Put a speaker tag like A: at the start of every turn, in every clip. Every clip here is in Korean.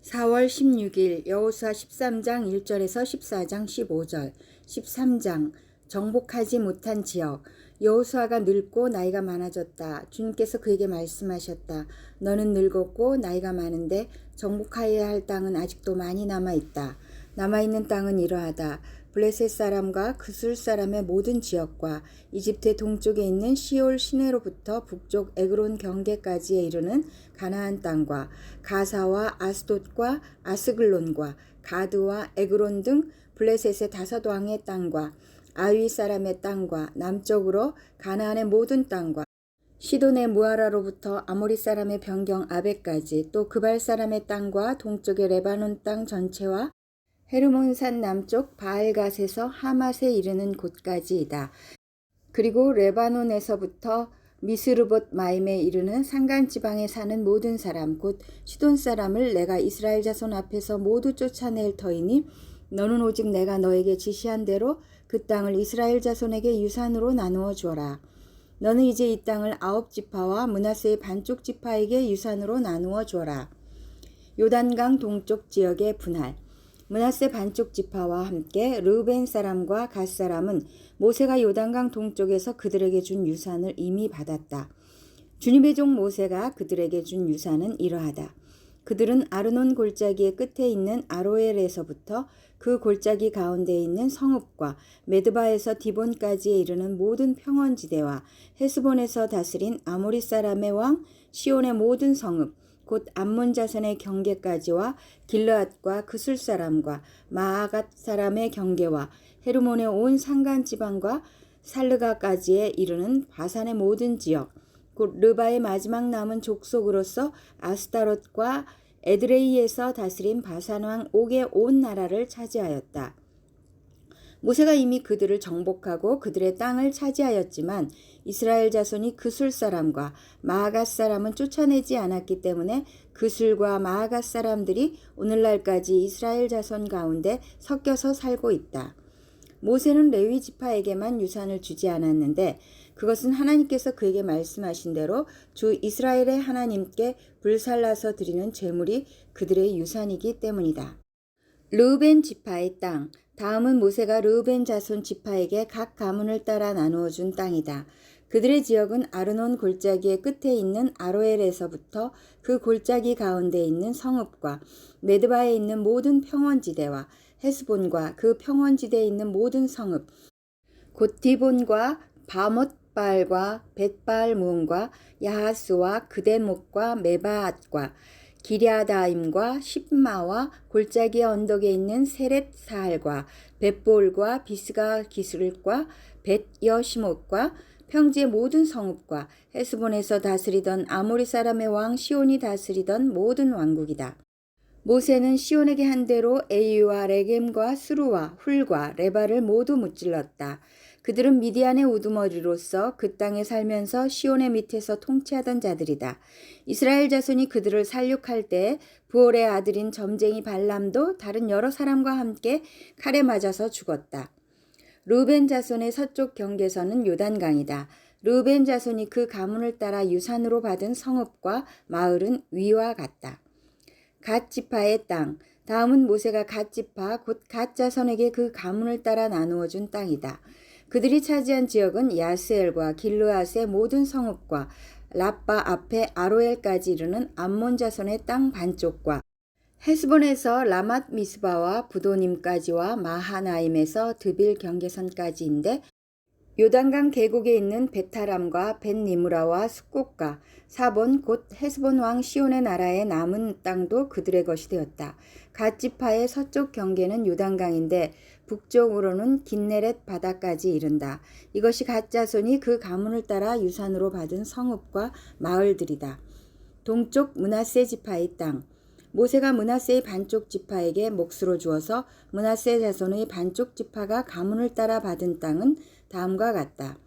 A: 4월 16일 여호수아 13장 1절에서 14장 15절 13장 정복하지 못한 지역. 여호수아가 늙고 나이가 많아졌다. 주님께서 그에게 말씀하셨다. 너는 늙었고 나이가 많은데 정복하여야 할 땅은 아직도 많이 남아있다. 남아있는 땅은 이러하다. 블레셋 사람과 그술 사람의 모든 지역과 이집트의 동쪽에 있는 시올 시내로부터 북쪽 에그론 경계까지에 이르는 가나안 땅과 가사와 아스돗과 아스글론과 가드와 에그론 등 블레셋의 5왕의 땅과 아위 사람의 땅과 남쪽으로 가나안의 모든 땅과 시돈의 무아라로부터 아모리 사람의 변경 아베까지 또 그발 사람의 땅과 동쪽의 레바논 땅 전체와 헤르몬산 남쪽 바알갓에서 하맛에 이르는 곳까지이다. 그리고 레바논에서부터 미스르봇 마임에 이르는 산간지방에 사는 모든 사람 곧 시돈 사람을 내가 이스라엘 자손 앞에서 모두 쫓아낼 터이니 너는 오직 내가 너에게 지시한 대로 그 땅을 이스라엘 자손에게 유산으로 나누어 주어라. 너는 이제 이 땅을 9지파와 므낫세의 반쪽 지파에게 유산으로 나누어 주어라. 요단강 동쪽 지역의 분할. 므낫세 반쪽 지파와 함께 르우벤 사람과 갓 사람은 모세가 요단강 동쪽에서 그들에게 준 유산을 이미 받았다. 주님의 종 모세가 그들에게 준 유산은 이러하다. 그들은 아르논 골짜기의 끝에 있는 아로엘에서부터 그 골짜기 가운데에 있는 성읍과 메드바에서 디본까지에 이르는 모든 평원지대와 헤스본에서 다스린 아모리 사람의 왕 시온의 모든 성읍 곧 암몬 자손의 경계까지와 길르앗과 그술 사람과 마아갓 사람의 경계와 헤르몬의 온 산간 지방과 살르가까지에 이르는 바산의 모든 지역 곧 르바의 마지막 남은 족속으로서 아스타롯과 에드레이에서 다스린 바산 왕 옥의 온 나라를 차지하였다. 모세가 이미 그들을 정복하고 그들의 땅을 차지하였지만 이스라엘 자손이 그술 사람과 마아갓 사람은 쫓아내지 않았기 때문에 그술과 마아갓 사람들이 오늘날까지 이스라엘 자손 가운데 섞여서 살고 있다. 모세는 레위 지파에게만 유산을 주지 않았는데 그것은 하나님께서 그에게 말씀하신 대로 주 이스라엘의 하나님께 불살라서 드리는 제물이 그들의 유산이기 때문이다. 르우벤 지파의 땅. 다음은 모세가 르우벤 자손 지파에게 각 가문을 따라 나누어 준 땅이다. 그들의 지역은 아르논 골짜기의 끝에 있는 아로엘에서부터 그 골짜기 가운데 있는 성읍과 메드바에 있는 모든 평원지대와 헤스본과 그 평원지대에 있는 모든 성읍 곧 디본과 바못바알과 벳바알무온과 야하스와 그데목과 메바앗과 기랴다임과 십마와 골짜기 언덕에 있는 세렛사할과 벳볼과 비스가 기술과 벳여시못과 평지의 모든 성읍과 헤스본에서 다스리던 아모리 사람의 왕 시온이 다스리던 모든 왕국이다. 모세는 시온에게 한 대로 에이와 레겜과 스루와 훌과 레바를 모두 무찔렀다. 그들은 미디안의 우두머리로서 그 땅에 살면서 시온의 밑에서 통치하던 자들이다. 이스라엘 자손이 그들을 살육할 때 부올의 아들인 점쟁이 발람도 다른 여러 사람과 함께 칼에 맞아서 죽었다. 르우벤 자손의 서쪽 경계선은 요단강이다. 르우벤 자손이 그 가문을 따라 유산으로 받은 성읍과 마을은 위와 같다. 갓 지파의 땅. 다음은 모세가 갓 지파 곧 갓 자손에게 그 가문을 따라 나누어 준 땅이다. 그들이 차지한 지역은 야스엘과 길르앗의 모든 성읍과 라빠 앞에 아로엘까지 이르는 암몬 자손의 땅 반쪽과 헤스본에서 라맛 미스바와 부도님까지와 마하나임에서 드빌 경계선까지인데 요단강 계곡에 있는 베타람과 벳니무라와 숫곳과 사본 곧 헤스본 왕 시온의 나라의 남은 땅도 그들의 것이 되었다. 갓 지파의 서쪽 경계는 요단강인데 북쪽으로는 긴네렛 바다까지 이른다. 이것이 갓 자손이 그 가문을 따라 유산으로 받은 성읍과 마을들이다. 동쪽 므낫세 지파의 땅. 모세가 므낫세의 반쪽 지파에게 몫으로 주어서 므낫세 자손의 반쪽 지파가 가문을 따라 받은 땅은 다음과 같다.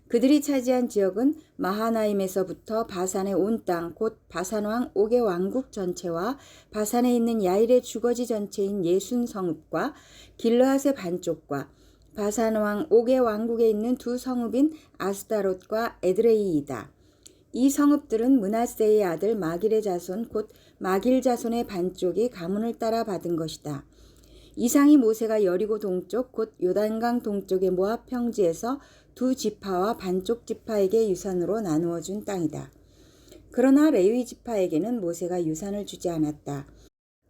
A: 그들이 차지한 지역은 마하나임에서부터 바산의 온 땅 곧 바산왕 옥의 왕국 전체와 바산에 있는 야일의 주거지 전체인 예순 성읍과 길르앗의 반쪽과 바산왕 옥의 왕국에 있는 두 성읍인 아스다롯과 에드레이이다. 이 성읍들은 므낫세의 아들 마길의 자손 곧 마길 자손의 반쪽이 가문을 따라 받은 것이다. 이상이 모세가 여리고 동쪽 곧 요단강 동쪽의 모압 평지에서 두 지파와 반쪽 지파에게 유산으로 나누어 준 땅이다. 그러나 레위 지파에게는 모세가 유산을 주지 않았다.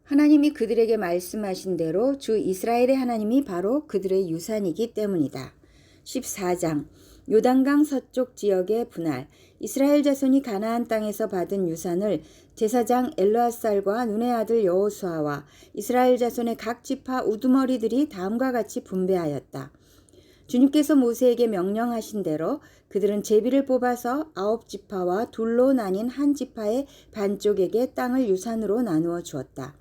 A: 하나님이 그들에게 말씀하신 대로 주 이스라엘의 하나님이 바로 그들의 유산이기 때문이다. 14장 요단강 서쪽 지역의 분할. 이스라엘 자손이 가나안 땅에서 받은 유산을 제사장 엘르앗살과 눈의 아들 여호수아와 이스라엘 자손의 각 지파 우두머리들이 다음과 같이 분배하였다. 주님께서 모세에게 명령하신 대로 그들은 제비를 뽑아서 9지파와 둘로 나뉜 한 지파의 반쪽에게 땅을 유산으로 나누어 주었다.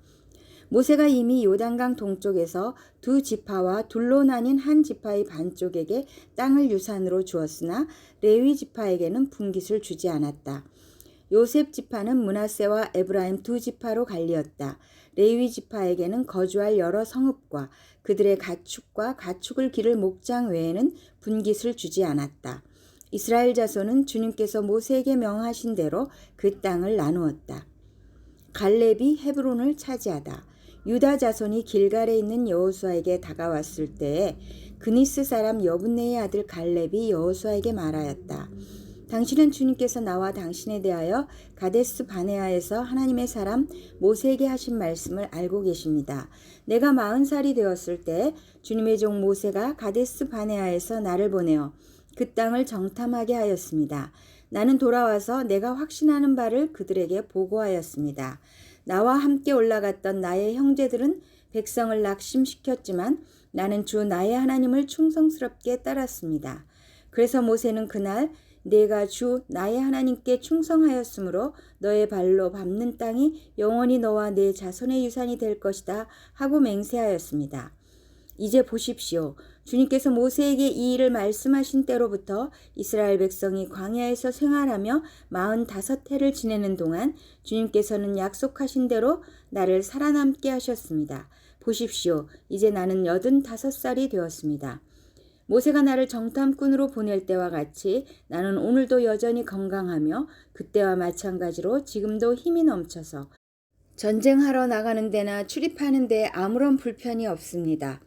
A: 모세가 이미 요단강 동쪽에서 두 지파와 둘로 나뉜 한 지파의 반쪽에게 땅을 유산으로 주었으나 레위 지파에게는 분깃을 주지 않았다. 요셉 지파는 므낫세와 에브라임 두 지파로 갈리었다. 레위 지파에게는 거주할 여러 성읍과 그들의 가축과 가축을 기를 목장 외에는 분깃을 주지 않았다. 이스라엘 자손은 주님께서 모세에게 명하신 대로 그 땅을 나누었다. 갈렙이 헤브론을 차지하다. 유다 자손이 길갈에 있는 여호수아에게 다가왔을 때에 그니스 사람 여분네의 아들 갈렙이 여호수아에게 말하였다. 당신은 주님께서 나와 당신에 대하여 가데스 바네아에서 하나님의 사람 모세에게 하신 말씀을 알고 계십니다. 내가 40살이 되었을 때 주님의 종 모세가 가데스 바네아에서 나를 보내어 그 땅을 정탐하게 하였습니다. 나는 돌아와서 내가 확신하는 바를 그들에게 보고하였습니다. 나와 함께 올라갔던 나의 형제들은 백성을 낙심시켰지만 나는 주 나의 하나님을 충성스럽게 따랐습니다. 그래서 모세는 그날 내가 주 나의 하나님께 충성하였으므로 너의 발로 밟는 땅이 영원히 너와 내 자손의 유산이 될 것이다 하고 맹세하였습니다. 이제 보십시오. 주님께서 모세에게 이 일을 말씀하신 때로부터 이스라엘 백성이 광야에서 생활하며 45해를 지내는 동안 주님께서는 약속하신 대로 나를 살아남게 하셨습니다. 보십시오. 이제 나는 85살이 되었습니다. 모세가 나를 정탐꾼으로 보낼 때와 같이 나는 오늘도 여전히 건강하며 그때와 마찬가지로 지금도 힘이 넘쳐서 전쟁하러 나가는 데나 출입하는 데 아무런 불편이 없습니다.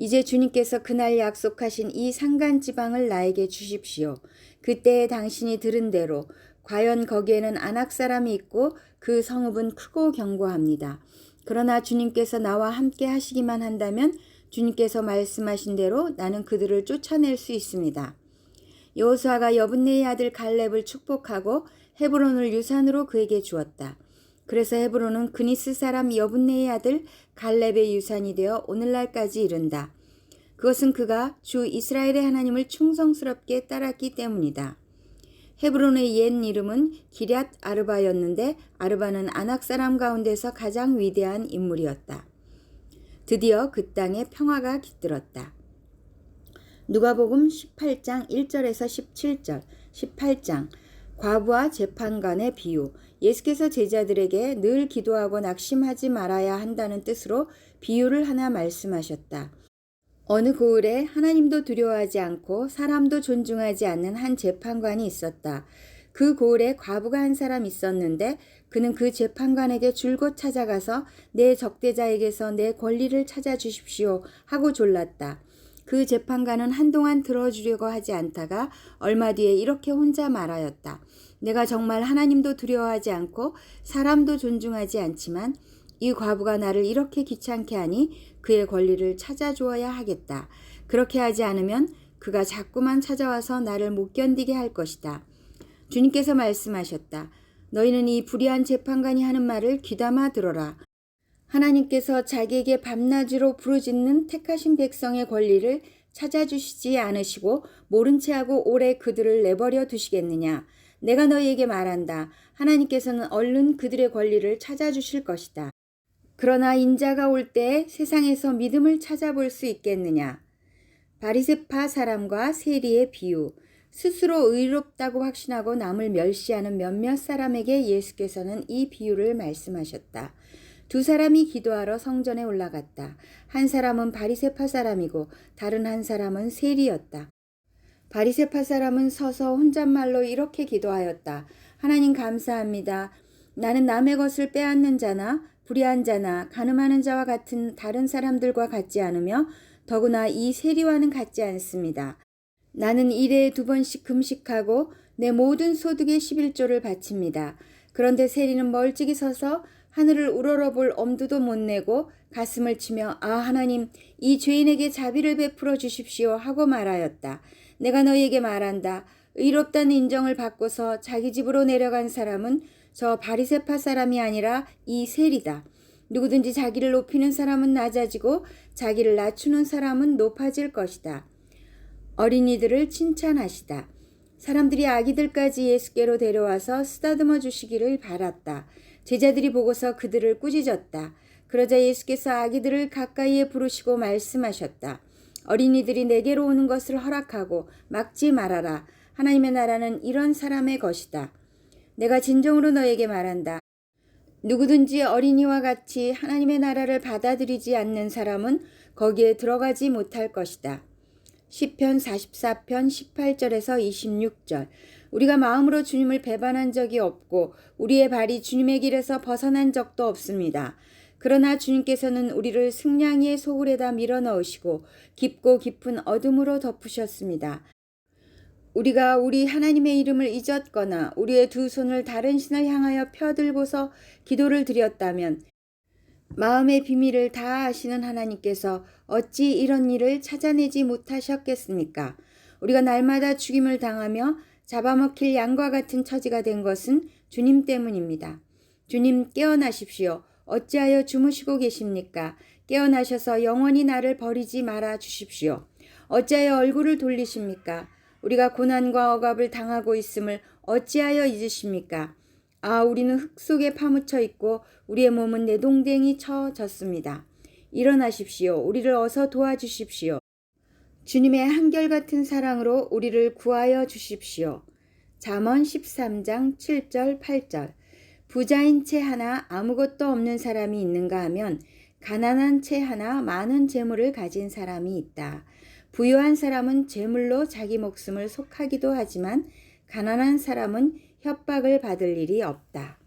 A: 이제 주님께서 그날 약속하신 이 산간 지방을 나에게 주십시오. 그때에 당신이 들은 대로 과연 거기에는 아낙 사람이 있고 그 성읍은 크고 견고합니다. 그러나 주님께서 나와 함께 하시기만 한다면 주님께서 말씀하신 대로 나는 그들을 쫓아낼 수 있습니다. 여호수아가 여분네의 아들 갈렙을 축복하고 헤브론을 유산으로 그에게 주었다. 그래서 헤브론은 그니스 사람 여분네의 아들 갈렙의 유산이 되어 오늘날까지 이른다. 그것은 그가 주 이스라엘의 하나님을 충성스럽게 따랐기 때문이다. 헤브론의 옛 이름은 기럇 아르바였는데 아르바는 아낙 사람 가운데서 가장 위대한 인물이었다. 드디어 그 땅에 평화가 깃들었다. 누가복음 18장 1절에서 17절 18장 과부와 재판관의 비유. 예수께서 제자들에게 늘 기도하고 낙심하지 말아야 한다는 뜻으로 비유를 하나 말씀하셨다. 어느 고을에 하나님도 두려워하지 않고 사람도 존중하지 않는 한 재판관이 있었다. 그 고을에 과부가 한 사람 있었는데 그는 그 재판관에게 줄곧 찾아가서 내 적대자에게서 내 권리를 찾아주십시오 하고 졸랐다. 그 재판관은 한동안 들어주려고 하지 않다가 얼마 뒤에 이렇게 혼자 말하였다. 내가 정말 하나님도 두려워하지 않고 사람도 존중하지 않지만 이 과부가 나를 이렇게 귀찮게 하니 그의 권리를 찾아주어야 하겠다. 그렇게 하지 않으면 그가 자꾸만 찾아와서 나를 못 견디게 할 것이다. 주님께서 말씀하셨다. 너희는 이 불의한 재판관이 하는 말을 귀담아 들어라. 하나님께서 자기에게 밤낮으로 부르짖는 택하신 백성의 권리를 찾아주시지 않으시고 모른 채하고 오래 그들을 내버려 두시겠느냐. 내가 너희에게 말한다. 하나님께서는 얼른 그들의 권리를 찾아주실 것이다. 그러나 인자가 올 때에 세상에서 믿음을 찾아볼 수 있겠느냐. 바리새파 사람과 세리의 비유. 스스로 의롭다고 확신하고 남을 멸시하는 몇몇 사람에게 예수께서는 이 비유를 말씀하셨다. 두 사람이 기도하러 성전에 올라갔다. 한 사람은 바리새파 사람이고 다른 한 사람은 세리였다. 바리새파 사람은 서서 혼잣말로 이렇게 기도하였다. 하나님 감사합니다. 나는 남의 것을 빼앗는 자나 불의한 자나 간음하는 자와 같은 다른 사람들과 같지 않으며 더구나 이 세리와는 같지 않습니다. 나는 일에 2번씩 금식하고 내 모든 소득의 11조를 바칩니다. 그런데 세리는 멀찍이 서서 하늘을 우러러볼 엄두도 못 내고 가슴을 치며 아 하나님 이 죄인에게 자비를 베풀어 주십시오 하고 말하였다. 내가 너희에게 말한다. 의롭다는 인정을 받고서 자기 집으로 내려간 사람은 저 바리새파 사람이 아니라 이 세리다. 누구든지 자기를 높이는 사람은 낮아지고 자기를 낮추는 사람은 높아질 것이다. 어린이들을 칭찬하시다. 사람들이 아기들까지 예수께로 데려와서 쓰다듬어 주시기를 바랐다. 제자들이 보고서 그들을 꾸짖었다. 그러자 예수께서 아기들을 가까이에 부르시고 말씀하셨다. 어린이들이 내게로 오는 것을 허락하고 막지 말아라. 하나님의 나라는 이런 사람의 것이다. 내가 진정으로 너에게 말한다. 누구든지 어린이와 같이 하나님의 나라를 받아들이지 않는 사람은 거기에 들어가지 못할 것이다. 시편 44편 18절에서 26절. 우리가 마음으로 주님을 배반한 적이 없고 우리의 발이 주님의 길에서 벗어난 적도 없습니다. 그러나 주님께서는 우리를 승냥이의 소굴에다 밀어넣으시고 깊고 깊은 어둠으로 덮으셨습니다. 우리가 우리 하나님의 이름을 잊었거나 우리의 두 손을 다른 신을 향하여 펴들고서 기도를 드렸다면 마음의 비밀을 다 아시는 하나님께서 어찌 이런 일을 찾아내지 못하셨겠습니까? 우리가 날마다 죽임을 당하며 잡아먹힐 양과 같은 처지가 된 것은 주님 때문입니다. 주님 깨어나십시오. 어찌하여 주무시고 계십니까? 깨어나셔서 영원히 나를 버리지 말아 주십시오. 어찌하여 얼굴을 돌리십니까? 우리가 고난과 억압을 당하고 있음을 어찌하여 잊으십니까? 아, 우리는 흙 속에 파묻혀 있고 우리의 몸은 내동댕이 쳐졌습니다. 일어나십시오. 우리를 어서 도와주십시오. 주님의 한결같은 사랑으로 우리를 구하여 주십시오. 잠언 13장 7절 8절. 부자인 채 하나 아무것도 없는 사람이 있는가 하면 가난한 채 하나 많은 재물을 가진 사람이 있다. 부유한 사람은 재물로 자기 목숨을 속하기도 하지만 가난한 사람은 협박을 받을 일이 없다.